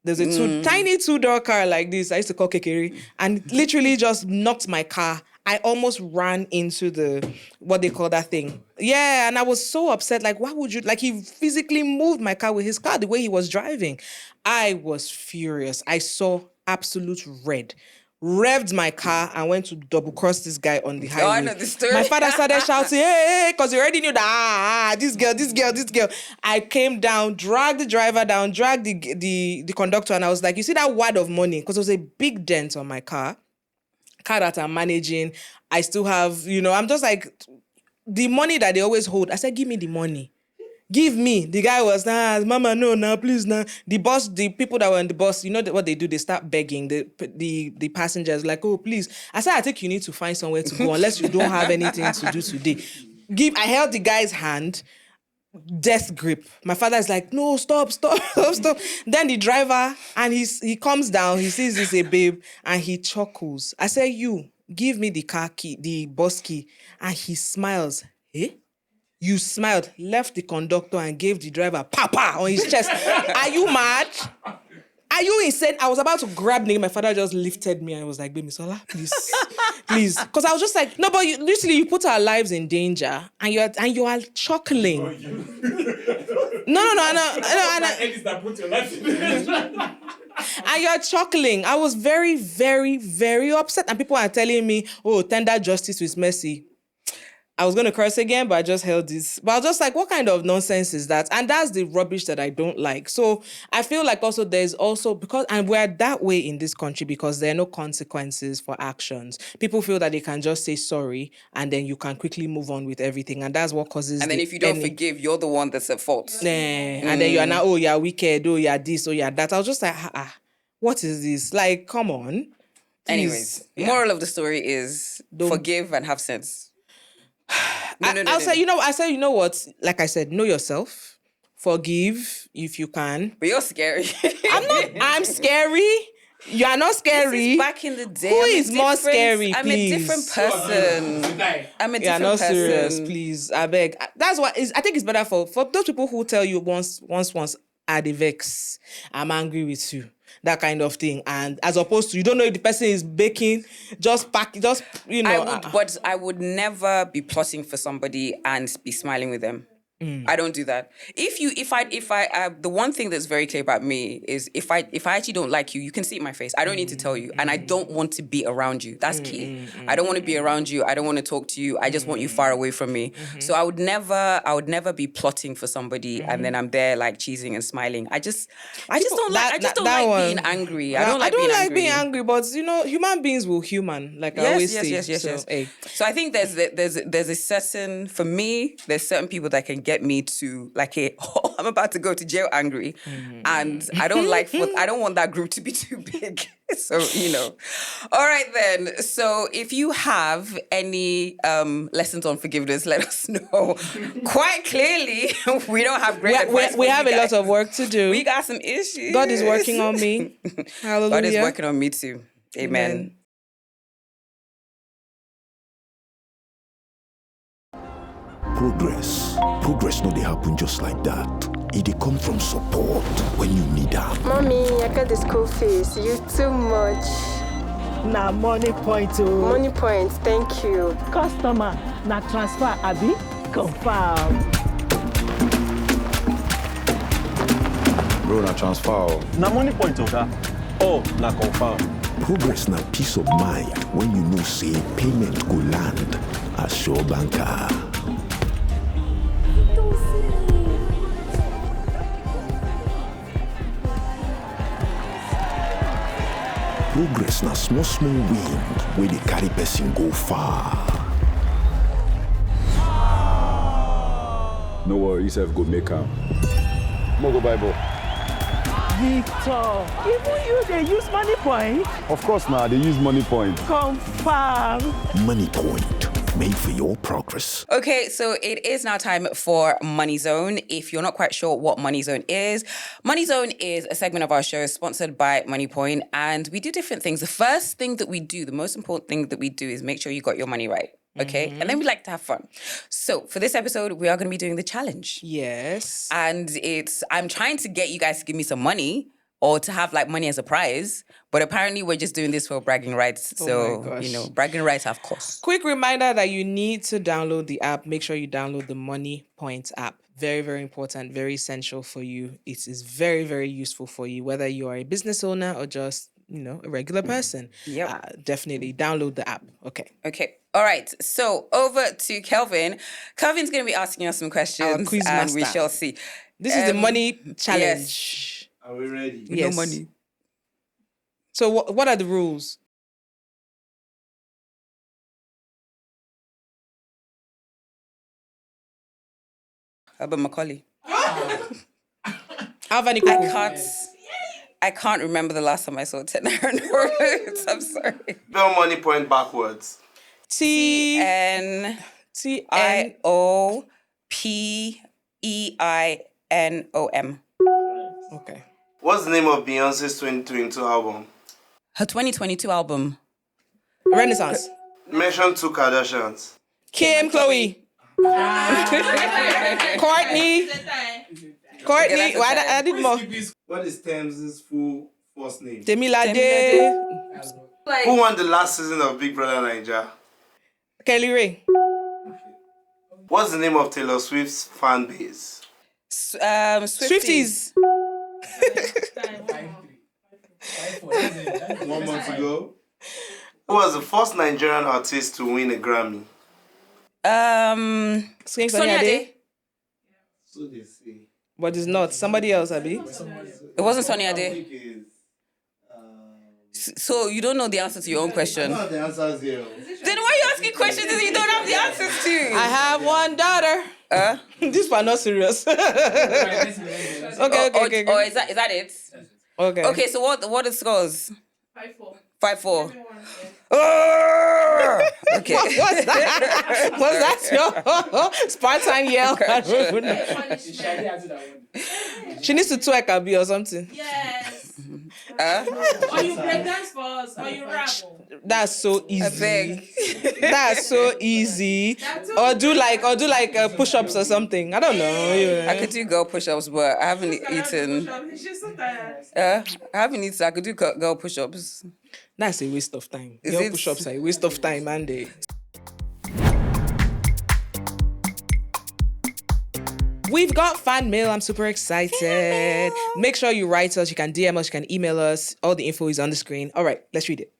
There's a tiny 2-door car like this. I used to call Kekere, and literally just knocked my car. I almost ran into what they call that thing. Yeah, and I was so upset. Like, why would you? Like, he physically moved my car with his car the way he was driving. I was furious. I saw absolute red. Revved my car and went to double cross this guy on the highway. Oh, I know the story. My father started shouting, hey, because he already knew that, this girl. I came down, dragged the driver down, dragged the conductor, and I was like, you see that wad of money? Because there was a big dent on my car that I'm managing. I still have, I'm just like, the money that they always hold. I said, give me the money. Give me. The guy was, mama, no, please, nah. The people that were in the bus, you know what they do? They start begging the passengers, like, oh, please. I said, I think you need to find somewhere to go unless you don't have anything to do today. I held the guy's hand, death grip. My father is like, no, stop. Then the driver, and he comes down, he sees this a babe, and he chuckles. I say, you, give me the car key, the bus key. And he smiles. Eh? You smiled, left the conductor and gave the driver papa on his chest. Are you mad? Are you insane? I was about to grab Nick. My father just lifted me and was like, baby Sola, please. Because I was just like, no, but literally you put our lives in danger and you are chuckling. And you're chuckling. I was very, very, very upset. And people are telling me, oh, tender justice with mercy. I was going to curse again, but I just held this. But I was just like, what kind of nonsense is that? And that's the rubbish that I don't like. So I feel like also there's also, and we're that way in this country because there are no consequences for actions. People feel that they can just say sorry and then you can quickly move on with everything. And that's what causes. And then if you don't forgive, you're the one that's at fault. And then you are now, oh, you're wicked, oh, you're this, oh, you're that. I was just like, what is this? Like, come on. Anyways, moral of the story is forgive and have sense. I'll say, you know what? Like I said, know yourself. Forgive if you can. But you're scary. I'm scary. You are not scary. This is back in the day. Who is more scary, I'm please? a different person. I'm a different person. You're not serious, please. I beg. That's why I think it's better for those people who tell you once, are the vex. I'm angry with you. That kind of thing. And as opposed to, you don't know if the person is baking, But I would never be plotting for somebody and be smiling with them. I don't do that. The one thing that's very clear about me is if I actually don't like you, you can see it in my face. I don't need to tell you. And I don't want to be around you. That's key. I don't want to be around you. I don't want to talk to you. I just want you far away from me. So I would never be plotting for somebody and then I'm there like cheesing and smiling. I just don't like being angry. I don't like being angry, but human beings will human, like I always say. Yes. So I think there's a certain, for me, there's certain people that can get me to like I'm about to go to jail angry, and I don't want that group to be too big. So all right then. So if you have any lessons on forgiveness, let us know. Quite clearly, we don't have great advice. We have a lot of work to do. We got some issues. God is working on me. Hallelujah. God is working on me too. Amen. Progress no dey happen just like that. It dey come from support when you need am. Mommy, I got the school fees. You too much. Na money point o. Money point, thank you. Customer, na transfer abi? Confirm. Bro, na transfer. Na money point oga. Oh, na confirm. Progress na peace of mind when you know say payment go land as sure banker. Progress na small wind where they carry person go far. No worry, yourself go make am. Mo go buy ball. Victor, even you dey use money point? Of course now, they use money point. Confirm. Money point. Made for your progress. Okay, so it is now time for Money Zone. If you're not quite sure what Money Zone is a segment of our show sponsored by Money Point, and we do different things. The first thing that we do, the most important thing that we do is make sure you got your money right. Okay? And then we like to have fun. So for this episode, we are going to be doing the challenge. Yes. And I'm trying to get you guys to give me some money or to have like money as a prize. But apparently we're just doing this for bragging rights. So, bragging rights have costs. Quick reminder that you need to download the app. Make sure you download the Money Point app. Very, very important, very essential for you. It is very, very useful for you, whether you are a business owner or just, a regular person. Yeah. Definitely download the app. Okay. All right. So over to Kelvin. Kelvin's going to be asking us some questions. Our quiz and master. we shall see. This is the money challenge. Yes. Are we ready? Yes. No money. So what are the rules? Herbert Macaulay. Alvani Kuku. I can't remember the last time I saw 10 Naira notes. I'm sorry. Spell Money Point backwards. T-N. Tiopeeinom. Okay. What's the name of Beyonce's 2022 album? Her 2022 album. Renaissance. Mention 2 Kardashians. Kim, Chloe. Courtney. Courtney. Why I did more? What is Thames' full first name? Temilade. Who won the last season of Big Brother Naija? Kelly Ray. What's the name of Taylor Swift's fan base? Swifties. 1 month ago. Who was the first Nigerian artist to win a Grammy? Sonia Ade. So they say. But it's not. Somebody else, Abi. It wasn't Sonia Ade. So you don't know the answer to your own question. I know the answers here. Then why are you asking questions that you don't have the answers to? I have one daughter. This one not serious. okay. Or is that it? Okay. Okay, so what are the scores? 5-4. 5-4. Okay. What's that? Was that your Spartan yell? I don't know. She needs to twerk a bit or something. Yes. Or you break dance for us, or you rap. That's so easy. I beg. That's so easy. Or do like push-ups or something. I don't know. I could do girl push-ups, but I haven't eaten. She's so tired. I haven't eaten. I could do girl push-ups. That's a waste of time. Is Girl it? push-ups are a waste of time, Andy. We've got fan mail. I'm super excited. Make sure you write us. You can DM us. You can email us. All the info is on the screen. All right, let's read it.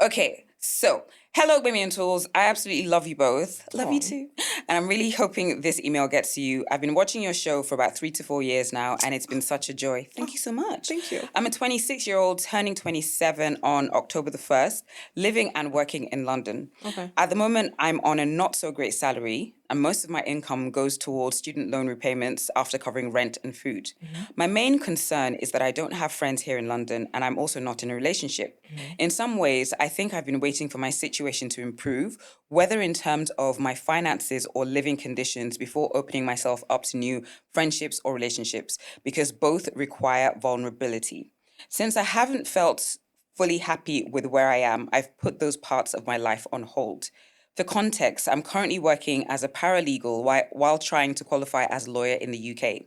Okay, so hello, Bimmy and Tools. I absolutely love you both. Love you too. And I'm really hoping this email gets to you. I've been watching your show for about 3 to 4 years now, and it's been such a joy. Thank you so much. Thank you. I'm a 26-year-old turning 27 on October the 1st, living and working in London. Okay. At the moment, I'm on a not so great salary, and most of my income goes towards student loan repayments after covering rent and food. Mm-hmm. My main concern is that I don't have friends here in London, and I'm also not in a relationship. Mm-hmm. In some ways, I think I've been waiting for my situation to improve, whether in terms of my finances or living conditions, before opening myself up to new friendships or relationships, because both require vulnerability. Since I haven't felt fully happy with where I am, I've put those parts of my life on hold. For context, I'm currently working as a paralegal while trying to qualify as a lawyer in the UK.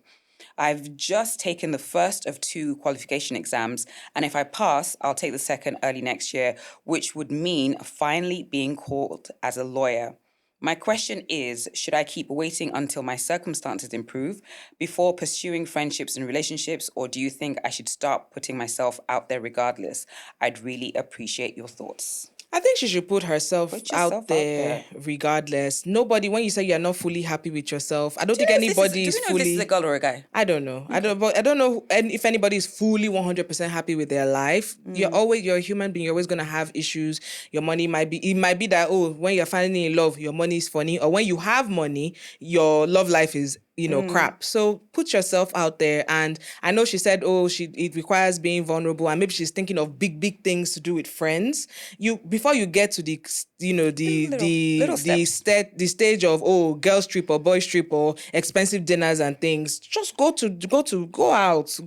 I've just taken the first of 2 qualification exams, and if I pass, I'll take the second early next year, which would mean finally being called as a lawyer. My question is, should I keep waiting until my circumstances improve before pursuing friendships and relationships, or do you think I should start putting myself out there regardless? I'd really appreciate your thoughts. I think she should put herself yourself out there regardless. Nobody, when you say you're not fully happy with yourself, I don't think anybody is do we know fully. if this is a girl or a guy? I don't know. I don't know if anybody is fully 100% happy with their life. You're a human being. You're always gonna have issues. Your money might be that when you're finally in love, your money is funny, or when you have money, your love life is crap. So put yourself out there. And I know she said, it requires being vulnerable, and maybe she's thinking of big things to do with friends. Before you get to the stage of girls trip or boys trip or expensive dinners and things, just go out,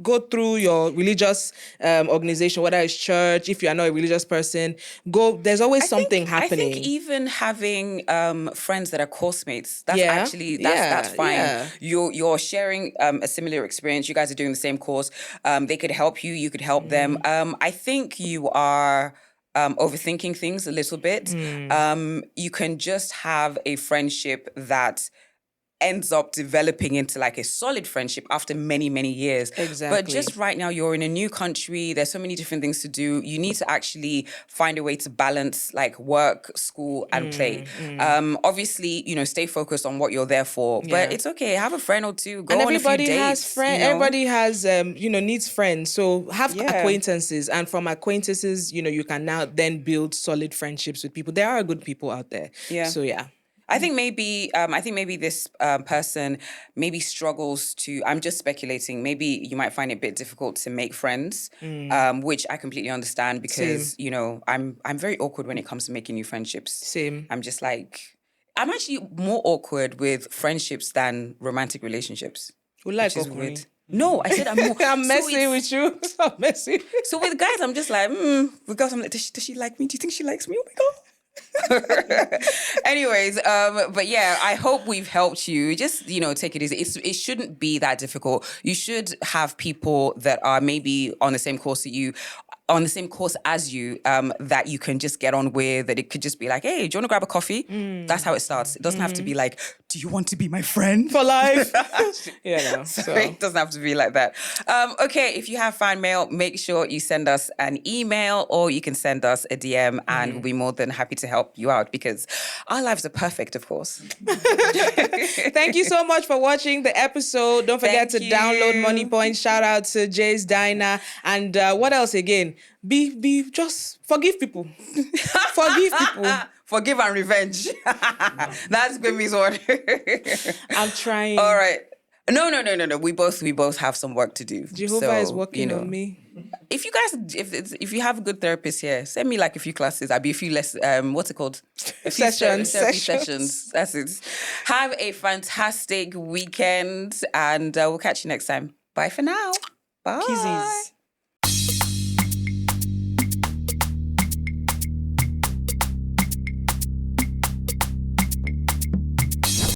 go through your religious organization, whether it's church. If you are not a religious person, go. There's always something happening. I think even having friends that are course mates, that's fine. Yeah. You're sharing a similar experience. You guys are doing the same course. They could help you. You could help them. I think you are overthinking things a little bit. You can just have a friendship that ends up developing into like a solid friendship after many, many years. Exactly. But just right now, you're in a new country. There's so many different things to do. You need to actually find a way to balance like work, school, and play. Obviously, stay focused on what you're there for. But it's okay. Have a friend or two. Go on a few dates. Everybody has needs friends. So have acquaintances. And from acquaintances, you can now then build solid friendships with people. There are good people out there. Yeah. So yeah. I think maybe this person maybe struggles to. I'm just speculating. Maybe you might find it a bit difficult to make friends, which I completely understand because I'm very awkward when it comes to making new friendships. Same. I'm just like, I'm actually more awkward with friendships than romantic relationships. We like which is awkward. weird. No, I said I'm more. I'm messing with you. I'm messing. So with guys, I'm just like, because I'm like, does she like me? Do you think she likes me? Oh my God. Anyways, but yeah, I hope we've helped you. Just, take it easy. It shouldn't be that difficult. You should have people that are maybe on the same course as you, that you can just get on with, that it could just be like, hey, do you want to grab a coffee? That's how it starts. It doesn't have to be like, do you want to be my friend? For life. So it doesn't have to be like that. Okay, if you have fan mail, make sure you send us an email or you can send us a DM and we'll be more than happy to help you out because our lives are perfect, of course. Thank you so much for watching the episode. Don't forget to download Money Point. Shout out to Jay's Diner. And what else again? Just forgive people. Forgive people. Forgive and revenge. That's Gbemi's word. I'm trying. All right. No. We both have some work to do. Jehovah is working on me. If you guys, if you have a good therapist here, send me like a few classes. I'll be a few less. What's it called? A few sessions. That's it. Have a fantastic weekend, and we'll catch you next time. Bye for now. Bye. Kisses.